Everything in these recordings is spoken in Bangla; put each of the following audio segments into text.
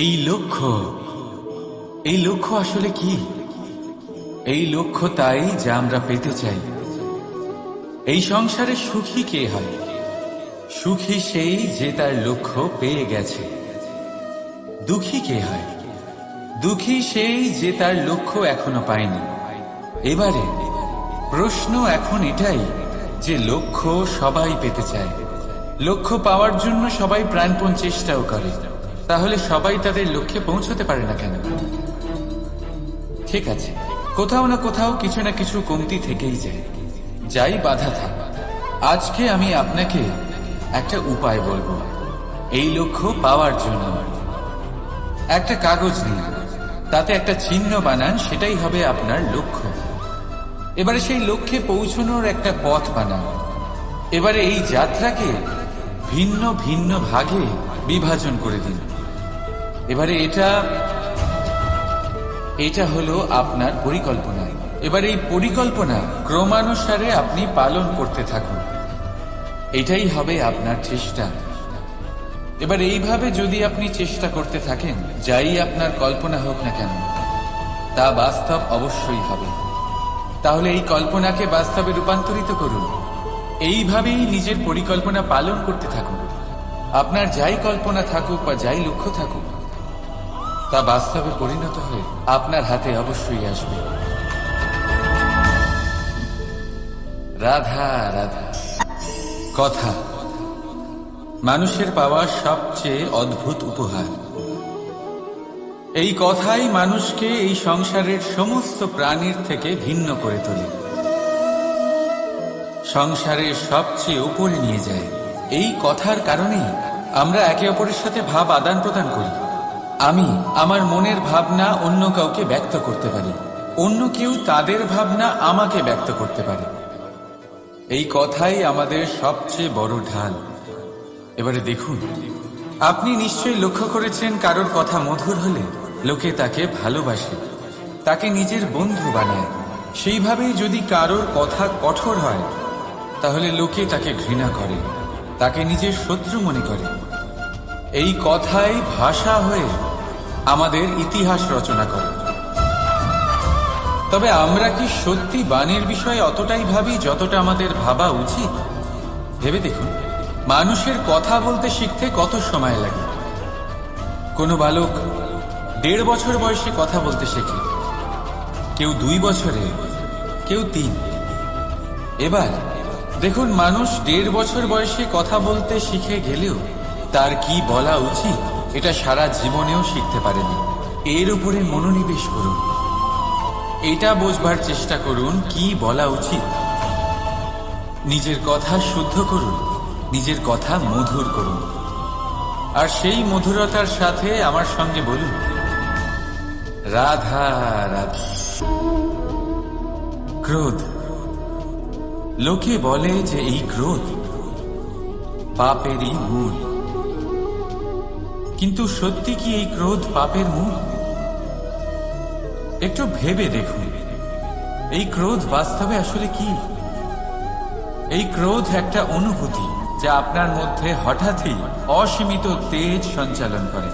এই লক্ষ্য, এই লক্ষ্য আসলে কি? এই লক্ষ্য তাই যা আমরা পেতে চাই। এই সংসারে সুখী কে হয়? সুখী সেই যে তার লক্ষ্য পেয়ে গেছে। দুঃখী কে হয়? দুঃখী সেই যে তার লক্ষ্য এখনো পায়নি। এবারে প্রশ্ন এখন এটাই যে লক্ষ্য সবাই পেতে চায়, লক্ষ্য পাওয়ার জন্য সবাই প্রাণপণ চেষ্টাও করে, তাহলে সবাই তাদের লক্ষ্যে পৌঁছতে পারে না কেন? ঠিক আছে, কোথাও না কোথাও কিছু না কিছু কমতি থেকেই যায়, যাই বাধা থাক। আজকে আমি আপনাকে একটা উপায় বলবো এই লক্ষ্য পাওয়ার জন্য। একটা কাগজ নিন, তাতে একটা চিহ্ন বানান, সেটাই হবে আপনার লক্ষ্য। এবারে সেই লক্ষ্যে পৌঁছানোর একটা পথ বানান। এবারে এই যাত্রাকে ভিন্ন ভিন্ন ভাগে বিভাজন করে দিন। এবারে এটা হলো আপনার পরিকল্পনা। এবার এই পরিকল্পনা ক্রমানুসারে আপনি পালন করতে থাকুন, এটাই হবে আপনার চেষ্টা। এবার এইভাবে যদি আপনি চেষ্টা করতে থাকেন, যাই আপনার কল্পনা হোক না কেন তা বাস্তব অবশ্যই হবে। তাহলে এই কল্পনাকে বাস্তবে রূপান্তরিত করুন। এইভাবেই নিজের পরিকল্পনা পালন করতে থাকুন। আপনার যাই কল্পনা থাকুক বা যাই লক্ষ্য থাকুক, তা বাস্তবে পরিণত হয়ে আপনার হাতে অবশ্যই আসবে। রাধা রাধা। কথা মানুষের পাওয়া সবচেয়ে অদ্ভুত উপহার। এই কথাই মানুষকে এই সংসারের সমস্ত প্রাণীর থেকে ভিন্ন করে তোলে, সংসারের সবচেয়ে উপরে নিয়ে যায়। এই কথার কারণেই আমরা একে অপরের সাথে ভাব আদান প্রদান করি। আমি আমার মনের ভাবনা অন্য কাউকে ব্যক্ত করতে পারি, অন্য কেউ তাদের ভাবনা আমাকে ব্যক্ত করতে পারে। এই কথাই আমাদের সবচেয়ে বড় ঢাল। এবারে দেখুন, আপনি নিশ্চয়ই লক্ষ্য করেছেন কারোর কথা মধুর হলে লোকে তাকে ভালোবাসে, তাকে নিজের বন্ধু বানায়। সেইভাবেই যদি কারোর কথা কঠোর হয়, তাহলে লোকে তাকে ঘৃণা করে, তাকে নিজের শত্রু মনে করে। এই কথাই ভাষা হয়ে আমাদের ইতিহাস রচনা করে। তবে আমরা কি সত্যি বাণীর বিষয়ে অতটাই ভাবি যতটা আমাদের ভাবা উচিত? ভেবে দেখুন, মানুষের কথা বলতে শিখতে কত সময় লাগে। কোনো বালক 1.5 বছর বয়সে কথা বলতে শেখে, কেউ 2 বছরে, কেউ 3। এবার দেখুন, মানুষ 1.5 বছর বয়সে কথা বলতে শিখে গেলেও তার কি বলা উচিত এটা সারা জীবনেও শিখতে পারেনি। এর উপরে মনোনিবেশ করুন, এটা বোঝবার চেষ্টা করুন কি বলা উচিত। নিজের কথা শুদ্ধ করুন, নিজের কথা মধুর করুন, আর সেই মধুরতার সাথে আমার সঙ্গে বলুন রাধা রাধা। ক্রোধ, লোকে বলে যে এই ক্রোধ পাপেরই মূল, কিন্তু সত্যি কি এই ক্রোধ পাপের মূল? একটু ভেবে দেখুন, এই ক্রোধ বাস্তবে আসলে কি? এই ক্রোধ একটা অনুভূতি যা আপনার মধ্যে হঠাৎই অসীমিত তেজ সঞ্চালন করে।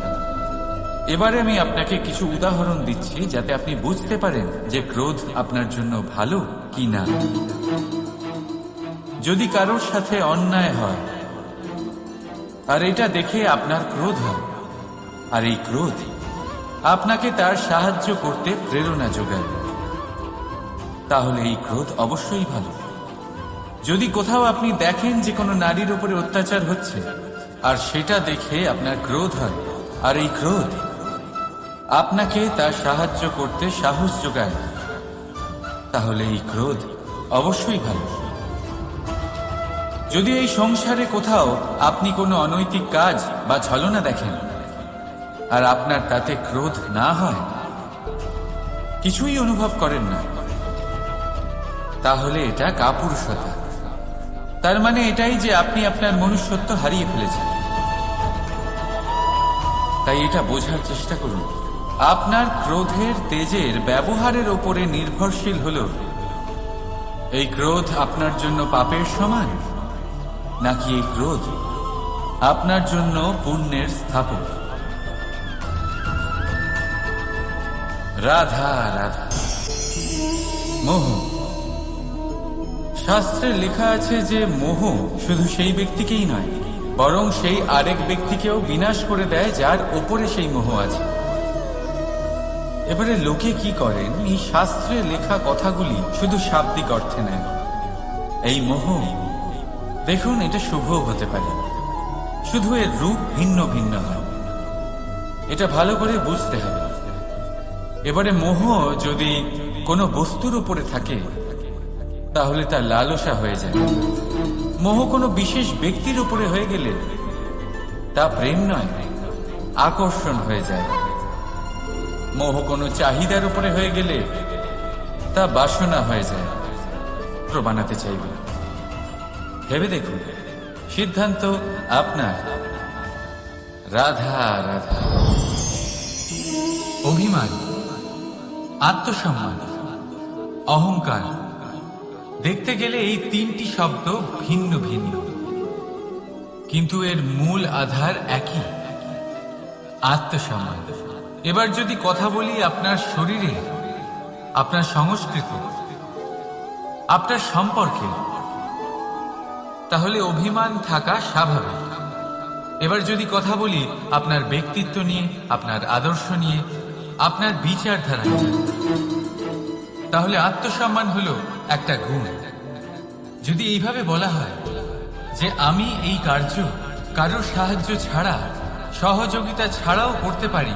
এবারে আমি আপনাকে কিছু উদাহরণ দিচ্ছি যাতে আপনি বুঝতে পারেন যে ক্রোধ আপনার জন্য ভালো কি না। যদি কারোর সাথে অন্যায় হয় আর এটা দেখে আপনার ক্রোধ হয়, আর এই ক্রোধ আপনাকে তার সাহায্য করতে প্রেরণা যোগায়, তাহলে এই ক্রোধ অবশ্যই ভালো। যদি কোথাও আপনি দেখেন যে কোনো নারীর উপরে অত্যাচার হচ্ছে আর সেটা দেখে আপনার ক্রোধ হয়, আর এই ক্রোধ আপনাকে তার সাহায্য করতে সাহস যোগায়, তাহলে এই ক্রোধ অবশ্যই ভালো। যদি এই সংসারে কোথাও আপনি কোনো অনৈতিক কাজ বা ছলনা দেখেন আর আপনার তাতে ক্রোধ না হয়, কিছুই অনুভব করেন না, তাহলে এটা কাপুরুষতা। তার মানে এটাই যে আপনি আপনার মনুষ্যত্ব হারিয়ে ফেলেছেন। তাই এটা বোঝার চেষ্টা করুন, আপনার ক্রোধের তেজের ব্যবহারের উপরে নির্ভরশীল হলো এই ক্রোধ আপনার জন্য পাপের সমান, নাকি এই ক্রোধ আপনার জন্য পুণ্যের স্থাপক। রাধা রাধা। মোহ, শাস্ত্রে লেখা আছে যে মোহ শুধু সেই ব্যক্তিকেই নয়, বরং সেই আরেক ব্যক্তিকেও বিনাশ করে দেয় যার ওপরে সেই মোহ আছে। এবারে লোকে কি করেন, এই শাস্ত্রে লেখা কথাগুলি শুধু শাব্দিক অর্থে নেন। এই মোহ দেখুন, এটা শুভ হতে পারে, শুধু এর রূপ ভিন্ন ভিন্ন হয়। এটা ভালো করে বুঝতে হবে। এবারে মোহ যদি কোনো বস্তুর উপরে থাকে তাহলে তা লালসা হয়ে যায়। মোহ কোনো বিশেষ ব্যক্তির উপরে হয়ে গেলে তা প্রেম নয়, আকর্ষণ হয়ে যায়। মোহ কোনো চাহিদার উপরে হয়ে গেলে তা বাসনা হয়ে যায়, প্রমাণাতে চাইবে। ভেবে দেখুন, সিদ্ধান্ত আপনার। রাধা রাধা। অভিমান, আত্মসম্মান, অহংকার, দেখতে গেলে এই তিনটি শব্দ ভিন্ন ভিন্ন, কিন্তু এর মূল আধার একই, আত্মসম্মান। এবার যদি কথা বলি আপনার শরীরে, আপনার সংস্কৃতি, আপনার সম্পর্কে, তাহলে অভিমান থাকা স্বাভাবিক। এবার যদি কথা বলি আপনার ব্যক্তিত্ব নিয়ে, আপনার আদর্শ নিয়ে, আপনার বিচারধারা নিয়ে, তাহলে আত্মসম্মান হলো একটা গুণ। যদি এইভাবে বলা হয় যে আমি এই কার্য কারোর সাহায্য ছাড়া, সহযোগিতা ছাড়াও করতে পারি,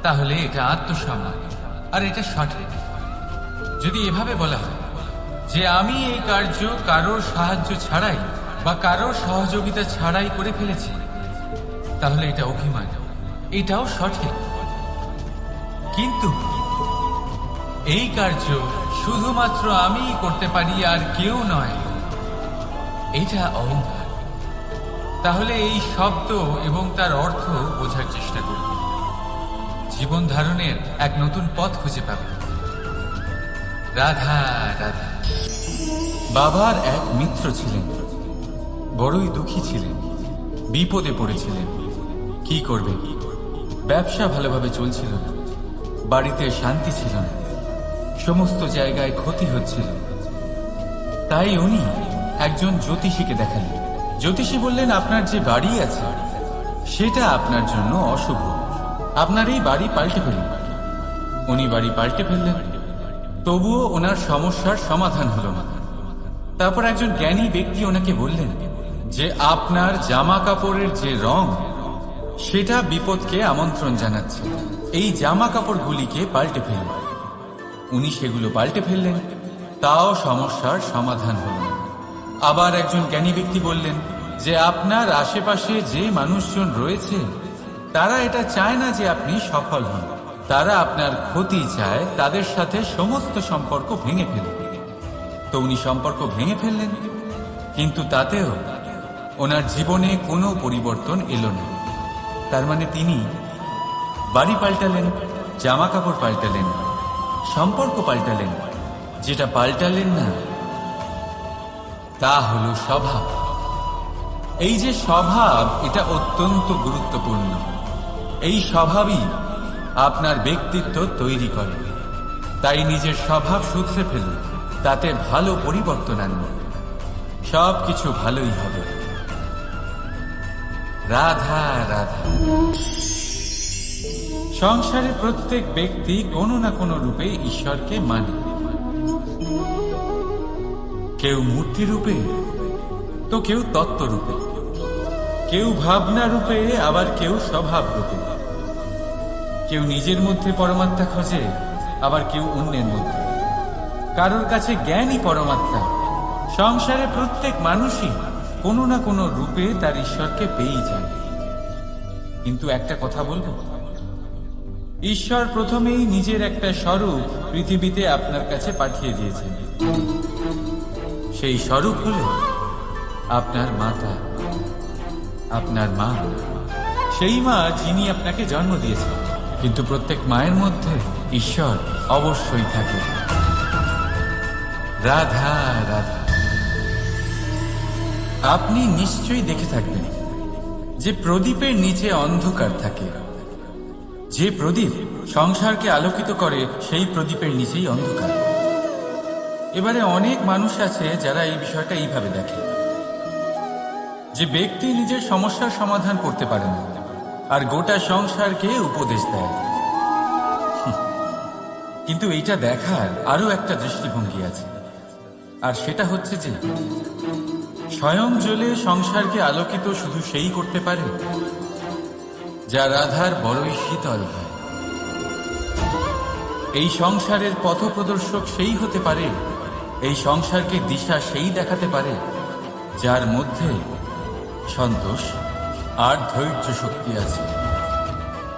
তাহলে এটা আত্মসম্মান, আর এটা সঠিক। যদি এভাবে বলা হয় যে আমি এই কার্য কারোর সাহায্য ছাড়াই বা কারোর সহযোগিতা ছাড়াই করে ফেলেছি, তাহলে এটা অভিমান, এটাও সঠিক। কিন্তু এই কার্য শুধুমাত্র আমিই করতে পারি আর কেউ নয়, এটা অহংকার। তাহলে এই শব্দ এবং তার অর্থ বোঝার চেষ্টা করব, জীবন ধারণের এক নতুন পথ খুঁজে পাব। রাধা রাধা। বাবার এক মিত্র ছিলেন, বড়ই দুঃখী ছিলেন, বিপদে পড়েছিলেন। কি করবে, ব্যবসা ভালোভাবে চলছিল না, বাড়িতে শান্তি ছিল না, সমস্ত জায়গায় ক্ষতি হচ্ছিল। তাই উনি একজন জ্যোতিষীকে দেখালেন। জ্যোতিষী বললেন, আপনার যে বাড়ি আছে সেটা আপনার জন্য অশুভ, আপনার এই বাড়ি পাল্টে ফেলুন। উনি বাড়ি পাল্টে ফেললেন, তবুও ওনার সমস্যার সমাধান হলো না। তারপর একজন জ্ঞানী ব্যক্তি ওনাকে বললেন যে আপনার জামা কাপড়ের যে রং, সেটা বিপদকে আমন্ত্রণ জানাচ্ছে, এই জামা কাপড়গুলিকে পাল্টে ফেলুন। উনি সেগুলো পাল্টে ফেললেন, তাও সমস্যার সমাধান হল না। আবার একজন জ্ঞানী ব্যক্তি বললেন যে আপনার আশেপাশে যে মানুষজন রয়েছে তারা এটা চায় না যে আপনি সফল হন, তারা আপনার ক্ষতি চায়, তাদের সাথে সমস্ত সম্পর্ক ভেঙে ফেলুন। তো উনি সম্পর্ক ভেঙে ফেললেন, কিন্তু তাতেও ওনার জীবনে কোনো পরিবর্তন এলো না। তার মানে তিনি বাড়ি পাল্টালেন, জামা কাপড় পাল্টালেন, সম্পর্ক পাল্টালেন, যেটা পাল্টালেন না তা হলো স্বভাব। এই যে স্বভাব, এটা অত্যন্ত গুরুত্বপূর্ণ। এই স্বভাবই আপনার ব্যক্তিত্ব তৈরি করে। তাই নিজের স্বভাব শুধরে ফেলুন, তাতে ভালো পরিবর্তন আনুন, সবকিছু ভালোই হবে। রাধা রাধা। সংসারে প্রত্যেক ব্যক্তি কোনো না কোনো রূপে ঈশ্বরকে মানে। কেউ মূর্তি রূপে, তো কেউ তত্ত্ব রূপে, কেউ ভাবনা রূপে, আবার কেউ স্বভাব রূপে। কেউ নিজের মধ্যে পরমাত্মা খোঁজে, আবার কেউ অন্যের মধ্যে। কারোর কাছে জ্ঞানই পরমাত্মা। সংসারে প্রত্যেক মানুষই কোনো না কোনো রূপে তার ঈশ্বরকে পেয়েই যায়। কিন্তু একটা কথা বলবো, ঈশ্বর প্রথমেই নিজের একটা স্বরূপ পৃথিবীতে আপনার কাছে পাঠিয়ে দিয়েছেন। সেই স্বরূপ হল আপনার মাতা, আপনার মা, সেই মা যিনি আপনাকে জন্ম দিয়েছেন। কিন্তু প্রত্যেক মায়ের মধ্যে ঈশ্বর অবশ্যই থাকে। রাধা রাধা। আপনি নিশ্চয়ই দেখে থাকবেন যে প্রদীপের নিচে অন্ধকার থাকে, যে প্রদীপ সংসারকে আলোকিত করে সেই প্রদীপের নিচেই অন্ধকার। এবারে অনেক মানুষ আছে যারা এই বিষয়টা এইভাবে দেখে যে ব্যক্তি নিজের সমস্যার সমাধান করতে পারে না আর গোটা সংসারকে উপদেশ দেয়। কিন্তু এইটা দেখার আরো একটা দৃষ্টিভঙ্গি আছে, আর সেটা হচ্ছে যে স্বয়ং জ্বলে সংসারকে আলোকিত শুধু সেই করতে পারে যা রাধার বড়ই শীতল হয়। এই সংসারের পথপ্রদর্শক সেই হতে পারে, এই সংসারকে দিশা সেই দেখাতে পারে যার মধ্যে সন্তোষ আর ধৈর্য শক্তি আছে।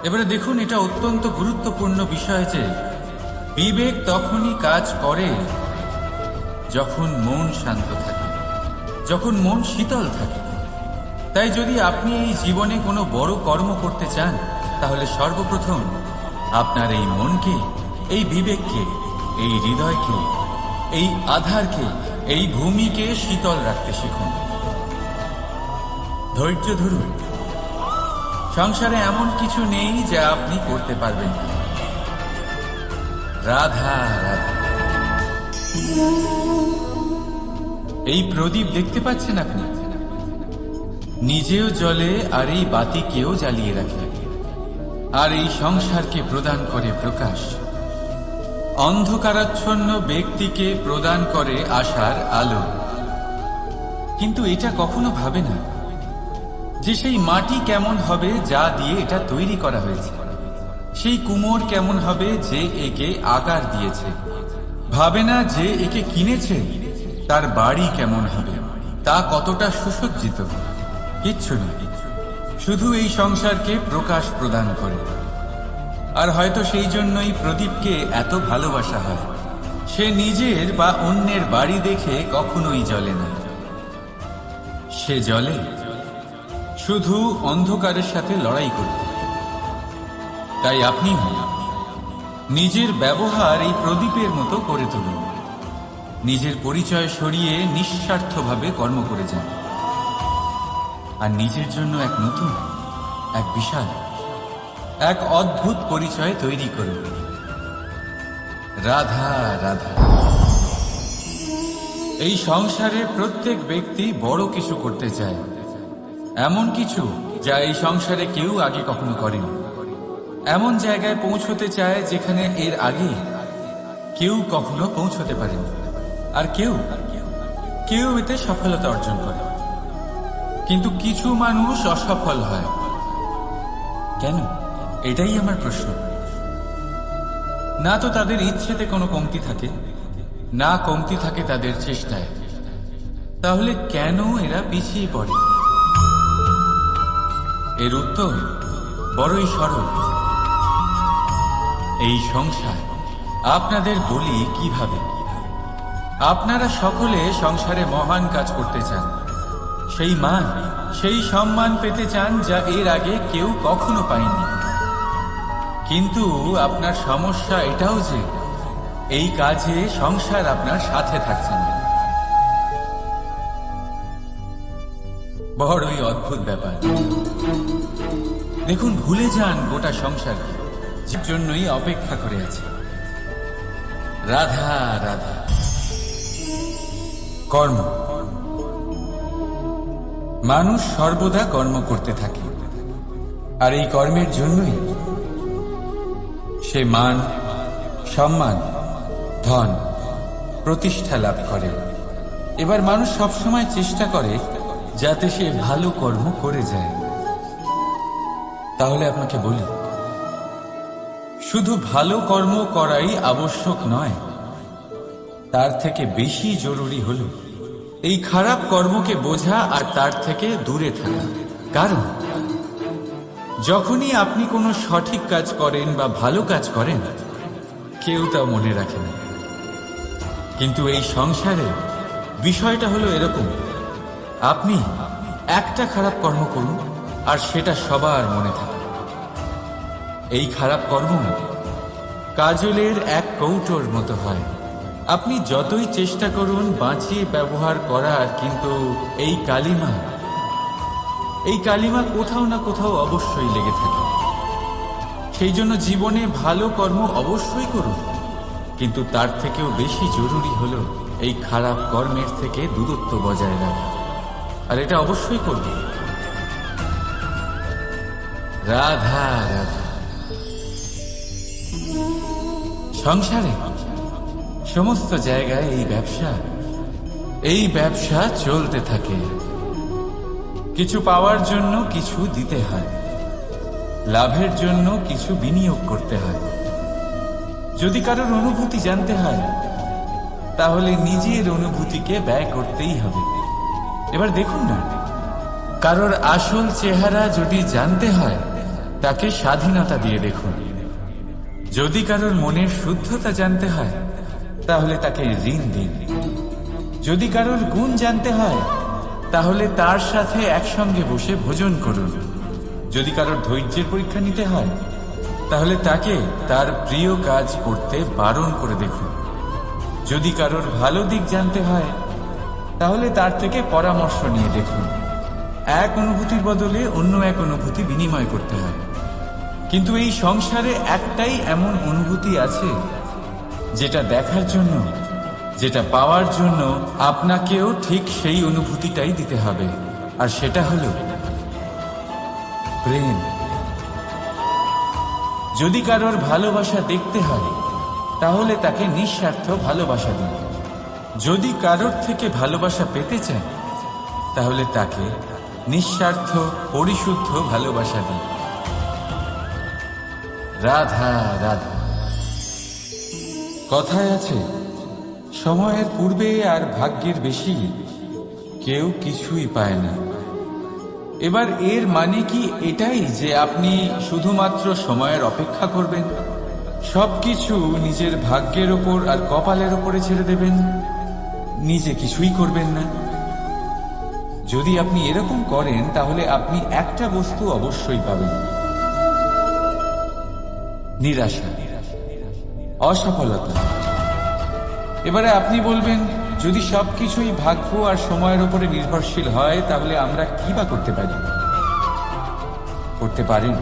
এবারে দেখুন, এটা অত্যন্ত গুরুত্বপূর্ণ বিষয় যে বিবেক তখনই কাজ করে যখন মন শান্ত থাকে, যখন মন শীতল থাকে। তাই যদি আপনি এই জীবনে কোনো বড় কর্ম করতে চান, তাহলে সর্বপ্রথম আপনার এই মনকে, এই বিবেককে, এই হৃদয়কে, এই আধারকে, এই ভূমিকে শীতল রাখতে শিখুন। ধৈর্য ধরুন। সংসারে এমন কিছু নেই যা আপনি করতে পারবেন না। রাধা রাধা। এই প্রদীপ দেখতে পাচ্ছেন আপনি? নিজেও জ্বলে আর এই বাতিকেও জ্বালিয়ে রাখে, আর এই সংসারকে প্রদান করে প্রকাশ। অন্ধকারাচ্ছন্ন ব্যক্তিকে প্রদান করে আশার আলো। কিন্তু এটা কখনো ভাবে না যে সেই মাটি কেমন হবে যা দিয়ে এটা তৈরি করা হয়েছে, সেই কুমোর কেমন হবে যে একে আকার দিয়েছে। ভাবে না যে একে কিনেছে তার বাড়ি কেমন হবে, তা কতটা সুসজ্জিত। কিচ্ছু না, শুধু এই সংসারকে প্রকাশ প্রদান করে। আর হয়তো সেই জন্যই প্রদীপকে এত ভালোবাসা হয়। সে নিজের বা অন্যের বাড়ি দেখে কখনোই জ্বলে না, সে জ্বলে শুধু অন্ধকারের সাথে লড়াই করতে। তাই আপনি নিজের ব্যবহার এই প্রদীপের মতো করে তুলুন। নিজের পরিচয় সরিয়ে নিঃস্বার্থভাবে কর্ম করে যান, আর নিজের জন্য এক নতুন, এক বিশাল, এক অদ্ভুত পরিচয় তৈরি করুন। রাধা রাধা। এই সংসারে প্রত্যেক ব্যক্তি বড় কিছু করতে চায়, এমন কিছু যা এই সংসারে কেউ আগে কখনো করেনি। এমন জায়গায় পৌঁছতে চায় যেখানে এর আগে কেউ কখনো পৌঁছতে পারেনি। আর কেউ এতে সফলতা অর্জন করে। কিন্তু কিছু মানুষ অসফল হয় কেন? এটাই আমার প্রশ্ন। না তো তাদের ইচ্ছেতে কোনো কমতি থাকে, না কমতি থাকে তাদের চেষ্টায়। তাহলে কেন এরা পিছিয়ে পড়ে? এর উত্তর বড়ই সরল। এই সংসার আপনাদের বলি কিভাবে। আপনারা সকলে সংসারে মহান কাজ করতে চান, সেই মান, সেই সম্মান পেতে চান যা এর আগে কেউ কখনো পায়নি। কিন্তু আপনার সমস্যা এটাও যে এই কাজে সংসার আপনার সাথে থাকছে না। বড়ই অদ্ভুত ব্যাপার। দেখুন, ভুলে যান গোটা সংসারকে, যার জন্যই অপেক্ষা করে আছে। রাধা রাধা। কর্ম। মানুষ সর্বদা কর্ম করতে থাকে, আর এই কর্মের জন্যই সে মান, সম্মান, ধন, প্রতিষ্ঠা লাভ করে। এবার মানুষ সবসময় চেষ্টা করে যাতে সে ভালো কর্ম করে যায়। তাহলে আপনাকে বলি, শুধু ভালো কর্ম করাই আবশ্যক নয়, তার থেকে বেশি জরুরি হল এই খারাপ কর্মকে বোঝা আর তার থেকে দূরে থাকা। কারণ যখনই আপনি কোনো সঠিক কাজ করেন বা ভালো কাজ করেন, কেউ তা মনে রাখে না। কিন্তু এই সংসারে বিষয়টা হলো এরকম, আপনি একটা খারাপ কর্ম করুন আর সেটা সবার মনে থাকে। এই খারাপ কর্ম কাজলের এক কৌটোর মতো হয়। আপনি যতই চেষ্টা করুন বাঁচিয়ে ব্যবহার করার, কিন্তু এই কালিমা কোথাও না কোথাও অবশ্যই লেগে থাকে। সেই জন্য জীবনে ভালো কর্ম অবশ্যই করুন, কিন্তু তার থেকেও বেশি জরুরি হলো এই খারাপ কর্মের থেকে দূরত্ব বজায় রাখা। আর এটা অবশ্যই করবে। রাধা রাধা। সংসারে সমস্ত জায়গায় এই ব্যবসা চলতে থাকে। কিছু পাওয়ার জন্য কিছু দিতে হয়, লাভের জন্য কিছু বিনিয়োগ করতে হয়। যদি কারোর অনুভূতি জানতে হয় তাহলে নিজের অনুভূতিকে ব্যয় করতেই হবে। এবার দেখুন না, কারোর আসল চেহারা যদি জানতে হয় তাকে স্বাধীনতা দিয়ে দেখুন। যদি কারোর মনের শুদ্ধতা জানতে হয় তাহলে তাকে ঋণ দিন। যদি কারোর গুণ জানতে হয় তাহলে তার সাথে একসঙ্গে বসে ভোজন করুন। যদি কারোর ধৈর্যের পরীক্ষা নিতে হয় তাহলে তাকে তার প্রিয় কাজ করতে বারণ করে দেখুন। যদি কারোর ভালো দিক জানতে হয় তাহলে তার থেকে পরামর্শ নিয়ে দেখুন। এক অনুভূতির বদলে অন্য এক অনুভূতি বিনিময় করতে হয়। কিন্তু এই সংসারে একটাই এমন অনুভূতি আছে যেটা দেখার জন্য, যেটা পাওয়ার জন্য আপনাকেও ঠিক সেই অনুভূতিটাই দিতে হবে, আর সেটা হলো প্রেম। যদি কারোর ভালোবাসা দেখতে হয় তাহলে তাকে নিঃস্বার্থ ভালোবাসা দিন। যদি কারোর থেকে ভালোবাসা পেতে চান তাহলে তাকে নিঃস্বার্থ পরিশুদ্ধ ভালোবাসা দিন। রাধা রাধা। কথায় আছে, সময়ের পূর্বে আর ভাগ্যের বেশি কেউ কিছুই পায় না। এবার এর মানে কি এটাই যে আপনি শুধুমাত্র সময়ের অপেক্ষা করবেন, সবকিছু নিজের ভাগ্যের ওপর আর কপালের ওপরে ছেড়ে দেবেন, নিজে কিছুই করবেন না? যদি আপনি এরকম করেন তাহলে আপনি একটা বস্তু অবশ্যই পাবেন, নিরাশা, অসফলতা। এবারে আপনি বলবেন, যদি সবকিছুই ভাগ্য আর সময়ের উপরে নির্ভরশীল হয় তাহলে আমরা কি বা করতে পারি? করতে পারেন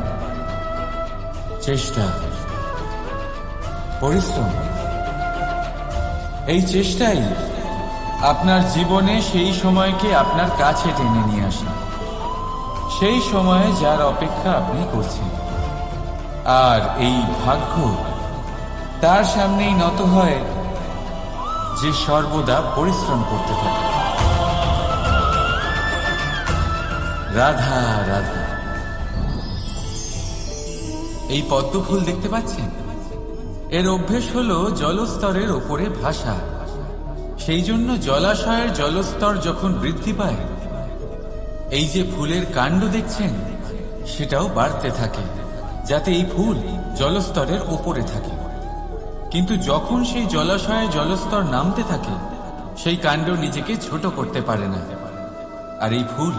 চেষ্টা, পরিশ্রম। এই চেষ্টাই আপনার জীবনে সেই সময়কে আপনার কাছে টেনে নিয়ে আসে, সেই সময়ে যার অপেক্ষা আপনি করছেন। আর এই ভাগ্য তার সামনেই নত হয় যে সর্বদা পরিশ্রম করতে থাকে। রাধা রাধা। এই পদ্মফুল দেখতে পাচ্ছেন? এর অভ্যেস হলো জলস্তরের ওপরে ভাসা। সেই জন্য জলাশয়ের জলস্তর যখন বৃদ্ধি পায়, এই যে ফুলের কাণ্ড দেখছেন সেটাও বাড়তে থাকে, যাতে এই ফুল জলস্তরের ওপরে থাকে। কিন্তু যখন সেই জলাশয়ে জলস্তর নামতে থাকে, সেই কাণ্ড নিজেকে ছোট করতে পারে না, আর এই ফুল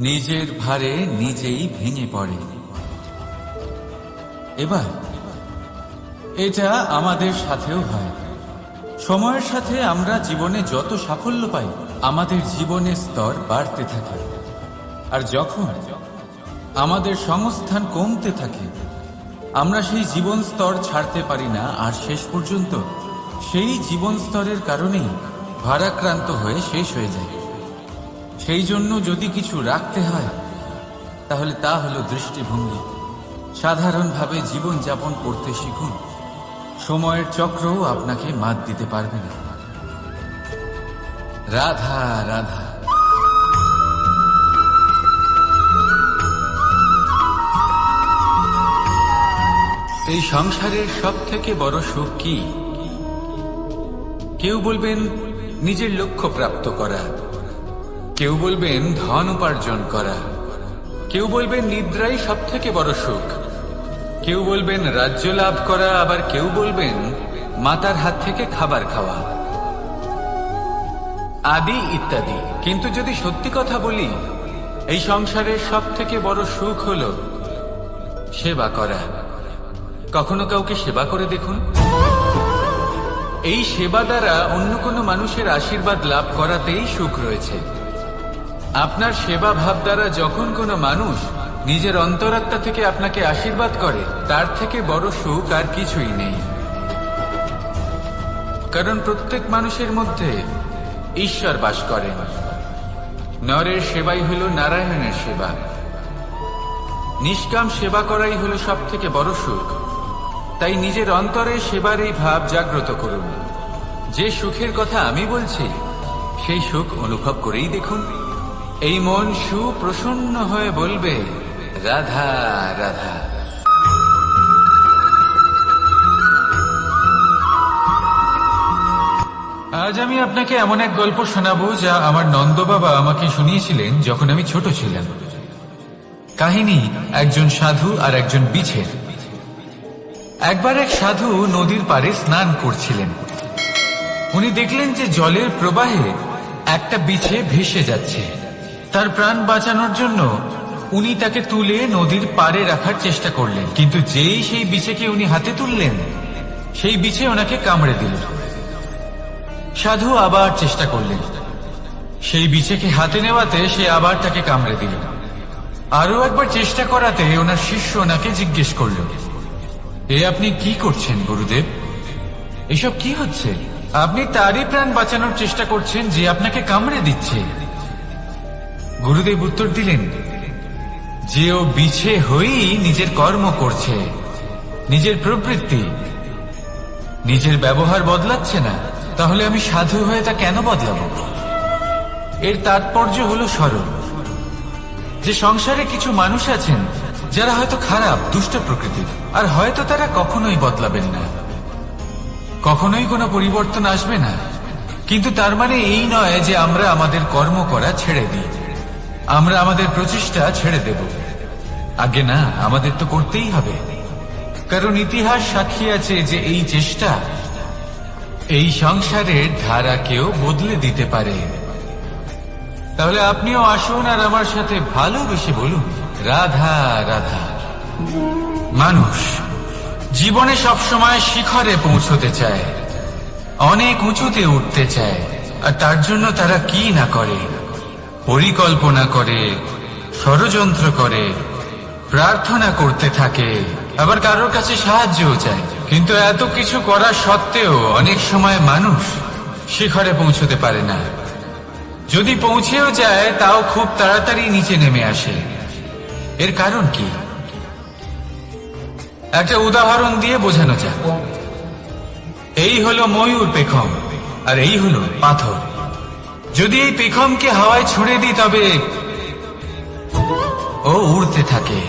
নিজের ভারে নিজেই ভেঙে পড়ে। এবার এটা আমাদের সাথেও হয়। সময়ের সাথে আমরা জীবনে যত সাফল্য পাই, আমাদের জীবনের স্তর বাড়তে থাকে। আর যখন আমাদের সংস্থান কমতে থাকে, আমরা সেই জীবন স্তর ছাড়তে পারি না, আর শেষ পর্যন্ত সেই জীবন স্তরের কারণেই ভারাক্রান্ত হয়ে শেষ হয়ে যায়। সেই জন্য যদি কিছু রাখতে হয় তাহলে তা হলো দৃষ্টিভঙ্গি। সাধারণভাবে জীবন যাপন করতে শিখুন, সময়ের চক্রও আপনাকে মাত দিতে পারবে না। রাধা রাধা। এই সংসারের সব থেকে বড় সুখ কি? কেউ বলবেন নিজের লক্ষ্য প্রাপ্ত করা, কেউ বলবেন ধন উপার্জন করা, কেউ বলবেন নিদ্রাই সব থেকে বড় সুখ, কেউ বলবেন রাজ্য লাভ করা, আবার কেউ বলবেন মাতার হাত থেকে খাবার খাওয়া, আদি ইত্যাদি। কিন্তু যদি সত্যি কথা বলি, এই সংসারের সব থেকে বড় সুখ হল সেবা করা। কখনো কাউকে সেবা করে দেখুন। এই সেবা দ্বারা অন্য কোনো মানুষের আশীর্বাদ লাভ করাতেই সুখ রয়েছে। আপনার সেবা ভাব দ্বারা যখন কোনো মানুষ নিজের অন্তরাত্মা থেকে আপনাকে আশীর্বাদ করে, তার থেকে বড় সুখ আর কিছুই নেই। কারণ প্রত্যেক মানুষের মধ্যে ঈশ্বর বাস করেন। নরের সেবাই হল নারায়ণের সেবা। নিষ্কাম সেবা করাই হল সব থেকে বড় সুখ। তাই নিজের অন্তরে সেবার এই ভাব জাগ্রত করুন। যে সুখের কথা আমি বলছি সেই সুখ অনুভব করেই দেখুন। এই মন সুপ্রসন্ন হয়ে বলবে, রাধা রাধা। আজ আমি আপনাকে এমন এক গল্প শোনাবো যা আমার নন্দ বাবা আমাকে শুনিয়েছিলেন যখন আমি ছোট ছিলাম। কাহিনী একজন সাধু আর একজন বিছের। একবার এক সাধু নদীর পাড়ে স্নান করছিলেন। উনি দেখলেন যে জলের প্রবাহে একটা বিছে ভেসে যাচ্ছে। তার প্রাণ বাঁচানোর জন্য উনি তাকে তুলে নদীর পাড়ে রাখার চেষ্টা করলেন, কিন্তু যেই সেই বিছেকে উনি হাতে তুললেন, সেই বিছে ওনাকে কামড়ে দিল। সাধু আবার চেষ্টা করলেন, সেই বিছেকে হাতে নেওয়াতে সে আবার তাকে কামড়ে দিল। আরো একবার চেষ্টা করাতে ওনার শিষ্য ওনাকে জিজ্ঞেস করল, এ আপনি কি করছেন গুরুদেব? এসব কি হচ্ছে? আপনি তারই প্রাণ বাঁচানোর চেষ্টা করছেন যে আপনাকে কামড়ে দিচ্ছে। গুরুদেব উত্তর দিলেন, যে ও বিছে হয়েই নিজের কর্ম করছে, নিজের প্রবৃত্তি, নিজের ব্যবহার বদলাচ্ছে না, তাহলে আমি সাধু হয়ে তা কেন বদলাবো? এর তাৎপর্য হলো সরল, যে সংসারে কিছু মানুষ আছেন যারা হয়তো খারাপ, দুষ্ট প্রকৃতির, আর হয়তো তারা কখনোই বদলাবেন না, কখনোই কোনো পরিবর্তন আসবে না। কিন্তু তার মানে এই নয় যে আমরা আমাদের কর্ম করা ছেড়ে দিই, আমরা আমাদের প্রচেষ্টা ছেড়ে দেব। আগে না, আমাদের তো করতেই হবে, কারণ ইতিহাস সাক্ষী আছে যে এই চেষ্টা এই সংসারের ধারাকেও বদলে দিতে পারে। তাহলে আপনিও আসুন আর আমার সাথে ভালোবেসে বলুন, রাধা রাধা। মানুষ জীবনে সবসময় শিখরে পৌঁছতে চায়, অনেক উঁচুতে উঠতে চায়, আর তার জন্য তারা কি না করে, পরিকল্পনা করে, ষড়যন্ত্র করে, প্রার্থনা করতে থাকে, আবার কারোর কাছে সাহায্যও চায়। কিন্তু এত কিছু করা সত্ত্বেও অনেক সময় মানুষ শিখরে পৌঁছতে পারে না। যদি পৌঁছেও যায় তাও খুব তাড়াতাড়ি নিচে নেমে আসে। এর কারণ কি? একটা উদাহরণ দিয়ে বোঝানো যাক। এই হলো ময়ূর পেখম, আর এই হলো পাথর। যদি এই পেখমকে হাওয়ায় ছুঁড়ে দিই তবে ও উড়তে থাকে,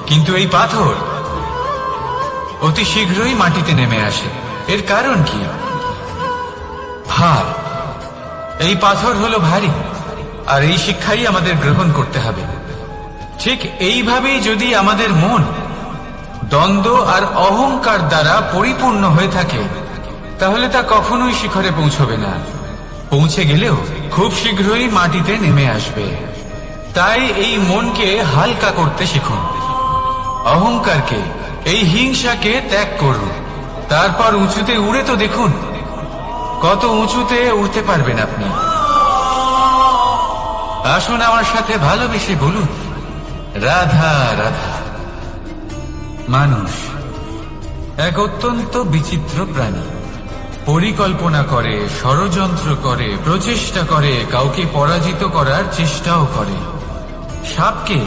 কিন্তু এই পাথর অতি শীঘ্রই মাটিতে নেমে আসে। এর কারণ কি? ভার। এই পাথর হলো ভারী, আর এই শিক্ষাই আমাদের গ্রহণ করতে হবে। ঠিক এইভাবেই যদি আমাদের মন দ্বন্দ্ব আর অহংকার দ্বারা পরিপূর্ণ হয়ে থাকে, তাহলে তা কখনোই শিখরে পৌঁছবে না। পৌঁছে গেলেও খুব শীঘ্রই মাটিতে নেমে আসবে। তাই এই মনকে হালকা করতে শিখুন, অহংকারকে, এই হিংসাকে ত্যাগ করুন। তারপর উঁচুতে উড়ে তো দেখুন কত উঁচুতে উঠতে পারবেন আপনি। আসুন আমার সাথে ভালোবেসে বলুন, রাধা রাধা। মানুষ এক অত্যন্ত বিচিত্র প্রাণী। পরিকল্পনা করে, ষড়যন্ত্র করে, প্রচেষ্টা করে, কাউকে পরাজিত করার চেষ্টাও করে। সাপকে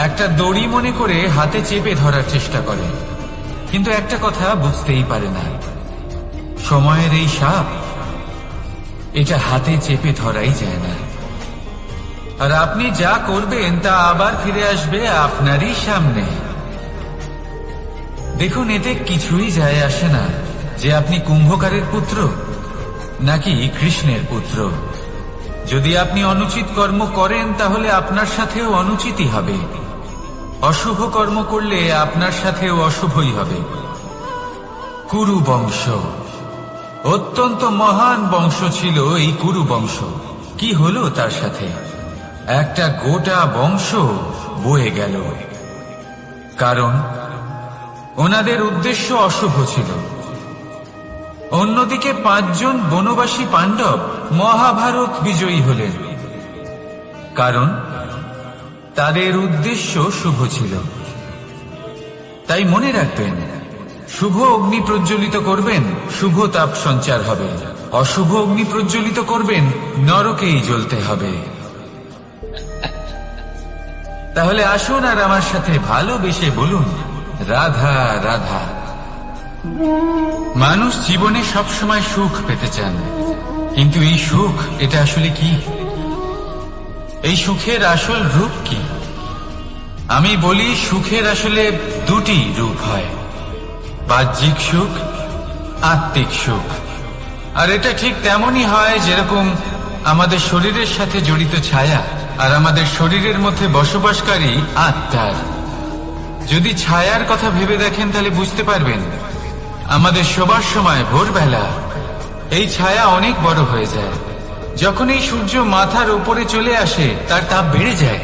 একটা দড়ি মনে করে হাতে চেপে ধরার চেষ্টা করে, কিন্তু একটা কথা বুঝতেই পারে না, সময়ের এই সাপ, এটা হাতে চেপে ধরাই যায় না। আর আপনি যা করবেন তা আবার ফিরে আসবে আপনারই সামনে। দেখুন, এতে কিছুই যায় আসে না যে আপনি কুম্ভকারের পুত্র নাকি কৃষ্ণের পুত্র। যদি আপনি অনুচিত কর্ম করেন তাহলে আপনার সাথেও অনুচিতই হবে। অশুভ কর্ম করলে আপনার সাথেও অশুভই হবে। কুরু বংশ অত্যন্ত মহান বংশ ছিল। এই কুরু বংশ কি হলো তার সাথে? একটা গোটা বংশ বয়ে গেল, কারণ ওনাদের উদ্দেশ্য অশুভ ছিল। অন্যদিকে 5 জন বনবাসী পাণ্ডব মহাভারত বিজয়ী হলেন, কারণ তাদের উদ্দেশ্য শুভ ছিল। তাই মনে রাখবেন, শুভ অগ্নি প্রজ্বলিত করবেন, শুভ তাপ সঞ্চার হবে। অশুভ অগ্নি প্রজ্বলিত করবেন, নরকেই জ্বলতে হবে। তাহলে আসুন আর আমার সাথে ভালোবেসে বলুন, রাধা রাধা। মানুষ জীবনে সবসময় সুখ পেতে চান, কিন্তু এই সুখ এটা আসলে কি? এই সুখের আসল রূপ কি? আমি বলি, সুখের আসলে দুটি রূপ হয়, বাহ্যিক সুখ, আত্মিক সুখ। আর এটা ঠিক তেমনই হয় যেরকম আমাদের শরীরের সাথে জড়িত ছায়া আর আমাদের শরীরের মধ্যে বসবাসকারী আত্মার। যদি ছায়ার কথা ভেবে দেখেন তাহলে বুঝতে পারবেন, আমাদের শোবার সময় ভোরবেলা এই ছায়া অনেক বড় হয়ে যায়। যখন এই সূর্য মাথার উপরে চলে আসে, তার তাপ বেড়ে যায়,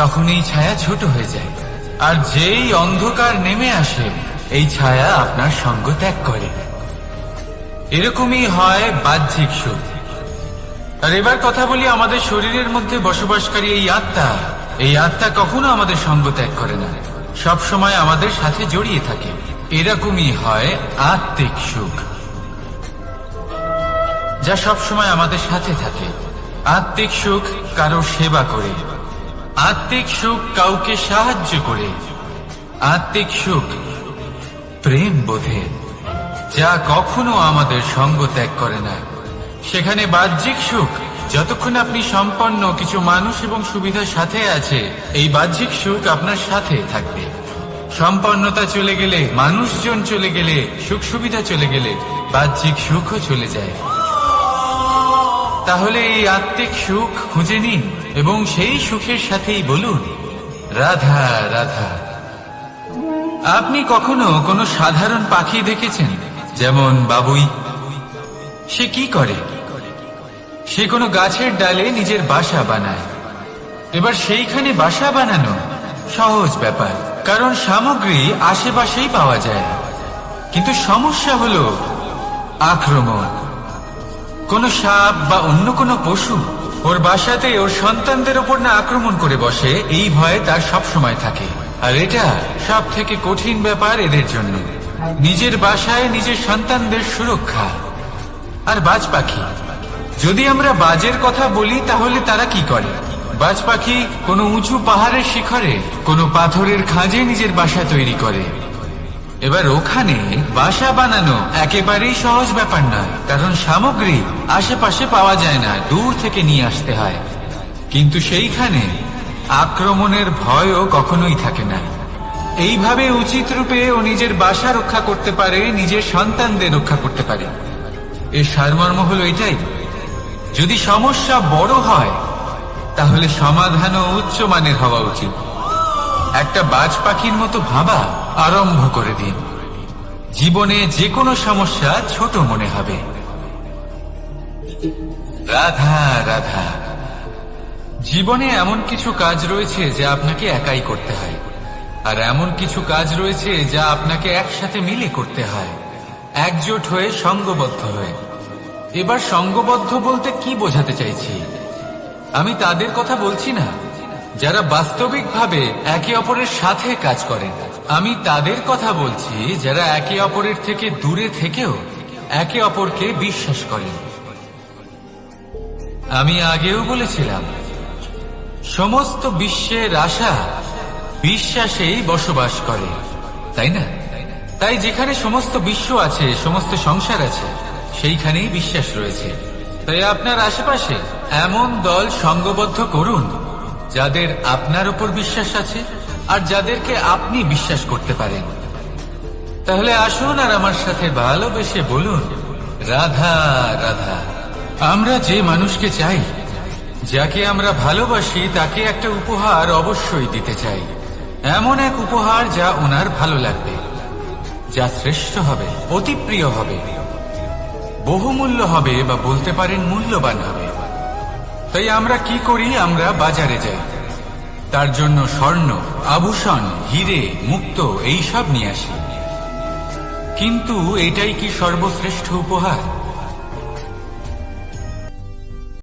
তখন এই ছায়া ছোট হয়ে যায়। আর যেই অন্ধকার নেমে আসে, এই ছায়া আপনার সঙ্গ ত্যাগ করে। এরকমই হয় বাহ্যিক সুখ। আর এবার কথা বলি আমাদের শরীরের মধ্যে বসবাসকারী এই আত্মা। এই আত্মা কখনো আমাদের সঙ্গ ত্যাগ করে না, সব সময় আমাদের সাথে জড়িয়ে থাকে। এরকমই হয় আত্মিক সুখ, যা সব সময় আমাদের সাথে থাকে। আত্মিক সুখ কারো সেবা করে, আত্মিক সুখ কাউকে সাহায্য করে, আত্মিক সুখ প্রেম বোধে, যা কখনো আমাদের সঙ্গ ত্যাগ করে না। সেখানে বাহ্যিক সুখ, যতক্ষণ আপনি সম্পন্ন কিছু মানুষ এবং সুবিধার সাথে আছে, এই বাহ্যিক সুখ আপনার সাথে থাকবে। সম্পন্নতা চলে গেলে, মানুষজন চলে গেলে, সুখ সুবিধা চলে গেলে, বাহ্যিক সুখও চলে যায়। তাহলে এই আত্মিক সুখ খুঁজে নিন এবং সেই সুখের সাথেই বলুন, রাধা রাধা। আপনি কখনো কোনো সাধারণ পাখি দেখেছেন? যেমন বাবুই। সে কি করে? সে কোনো গাছের ডালে নিজের বাসা বানায়। এবার সেইখানে বাসা বানানো সহজ ব্যাপার, কারণ সামগ্রী আশেপাশেই পাওয়া যায়। কিন্তু সমস্যা হলো আক্রমণ। কোনো সাপ বা অন্য কোনো পশু ওর বাসাতে ওর সন্তানদের ওপর না আক্রমণ করে বসে, এই ভয়ে তার সব সময় থাকে। আর এটা সব থেকে কঠিন ব্যাপার এদের জন্য, নিজের বাসায় নিজের সন্তানদের সুরক্ষা। আর বাজ পাখি, যদি আমরা বাজের কথা বলি তাহলে তারা কি করে? বাজ পাখি কোনো উঁচু পাহাড়ের শিখরে, কোনো পাথরের খাঁজে নিজের বাসা তৈরি করে। এবার ওখানে বাসা বানানো একেবারেই সহজ ব্যাপার নয়, কারণ সামগ্রী আশেপাশে পাওয়া যায় না, দূর থেকে নিয়ে আসতে হয়। কিন্তু সেইখানে আক্রমণের ভয়ও কখনোই থাকে না। এইভাবে উচিত রূপে ও নিজের বাসা রক্ষা করতে পারে, নিজের সন্তানদের রক্ষা করতে পারে। এর সারমর্ম হলো এটাই, যদি সমস্যা বড় হয় তাহলে সমাধানও উচ্চমানের হওয়া উচিত। একটা বাজ পাখির মতো ভাবা আরম্ভ করে দিন। জীবনে যে কোনো সমস্যা ছোট মনে হবে। রাধা রাধা। জীবনে এমন কিছু কাজ রয়েছে যা আপনাকে একাই করতে হয়, আর এমন কিছু কাজ রয়েছে যা আপনাকে একসাথে মিলে করতে হয়, একজোট হয়ে, সঙ্গবদ্ধ হয়ে। এবার সঙ্গবদ্ধ বলতে কি বোঝাতে চাইছি? আমি তাদের কথা বলছি না যারা বাস্তবিকভাবে একে অপরের সাথে কাজ করেন। আমি তাদের কথা বলছি যারা একে অপরের থেকে দূরে থেকেও একে অপরকে বিশ্বাস করেন। আমি আগেও বলেছিলাম, সমস্ত বিশ্বের আশা বিশ্বাসেই বসবাস করে, তাই না? তাই যেখানে সমস্ত বিশ্ব আছে, সমস্ত সংসার আছে, সেইখানেই বিশ্বাস রয়েছে। তাই আপনার আশেপাশে এমন দল সঙ্গবদ্ধ করুন যাদের আপনার উপর বিশ্বাস আছে আর যাদেরকে আপনি বিশ্বাস করতে পারেন। তাহলে আসুন আর আমার সাথে ভালোবেসে বলুন, রাধা রাধা। আমরা যে মানুষকে চাই, যাকে আমরা ভালোবাসি, তাকে একটা উপহার অবশ্যই দিতে চাই। এমন এক উপহার যা ওনার ভালো লাগবে, যা শ্রেষ্ঠ হবে, অতি প্রিয় হবে, বহুমূল্য হবে, বা বলতে পারেন মূল্যবান হবে। তাই আমরা কি করি? আমরা বাজারে যাই, তার জন্য স্বর্ণ, আভূষণ, হিরে, মুক্ত এইসব নিয়ে আসি। কিন্তু এটাই কি সর্বশ্রেষ্ঠ উপহার?